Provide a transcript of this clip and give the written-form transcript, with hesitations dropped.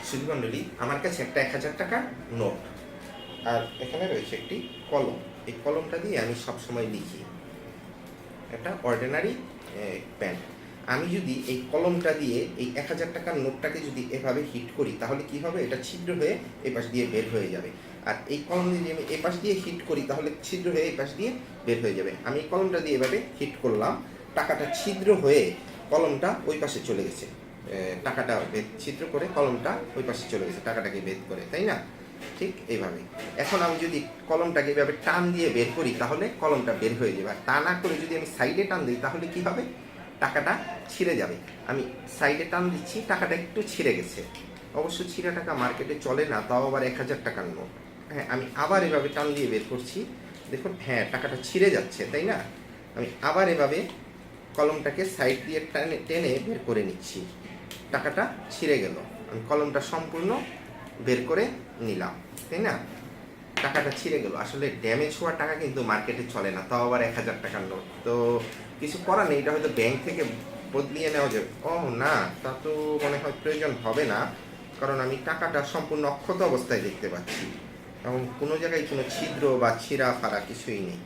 সুধীমণ্ডলী, আমার কাছে একটা 1000 টাকার নোট আর এখানে রয়েছে একটি কলম। এই কলমটা দিয়ে আমি সবসময় লিখি, একটা অর্ডিনারি পেন। আমি যদি এই কলমটা দিয়ে এই 1000 টাকার নোটটাকে যদি এভাবে হিট করি তাহলে কি হবে? এটা ছিদ্র হয়ে এই পাশ দিয়ে বের হয়ে যাবে। আর এই কলম দিয়ে যদি আমি এই পাশ দিয়ে হিট করি তাহলে ছিদ্র হয়ে এই পাশ দিয়ে বের হয়ে যাবে। আমি এই কলমটা দিয়ে এভাবে হিট করলাম, টাকাটা ছিদ্র হয়ে কলমটা ওই পাশে চলে গেছে। টাকাটা ছিদ্র করে কলমটা ওই পাশে চলে গেছে, টাকাটাকে বের করে, তাই না? ঠিক এইভাবে। এখন আমি যদি কলমটাকে এভাবে টান দিয়ে বের করি তাহলে কলমটা বের হয়ে যাবে। আর তা না করে যদি আমি সাইডে টান দিই তাহলে কি হবে? টাকাটা ছিঁড়ে যাবে। আমি সাইডে টান দিচ্ছি, টাকাটা একটু ছিঁড়ে গেছে। অবশ্য ছিঁড়া টাকা মার্কেটে চলে না, তাও আবার 1000 টাকার নোট। হ্যাঁ, আমি আবার এভাবে টান দিয়ে বের করছি, দেখুন হ্যাঁ টাকাটা ছিঁড়ে যাচ্ছে, তাই না? আমি আবার এভাবে কলমটাকে সাইড দিয়ে টেনে বের করে নিচ্ছি, টাকাটা ছিঁড়ে গেল। আমি কলমটা সম্পূর্ণ বের করে নিলাম, তাই না? টাকাটা ছিঁড়ে গেল। আসলে ড্যামেজ হওয়া টাকা কিন্তু মার্কেটে চলে না, তাও আবার 1000 টাকার নোট। তো কিছু করার নেই, এটা হয়তো ব্যাংক থেকে বদলিয়ে নেওয়া যাবে। ও না, তা তো মনে হয় প্রয়োজন হবে না, কারণ আমি টাকাটা সম্পূর্ণ অক্ষত অবস্থায় দেখতে পাচ্ছি এবং কোনো জায়গায় কোনো ছিদ্র বা ছিঁড়া ফাড়া কিছুই নেই।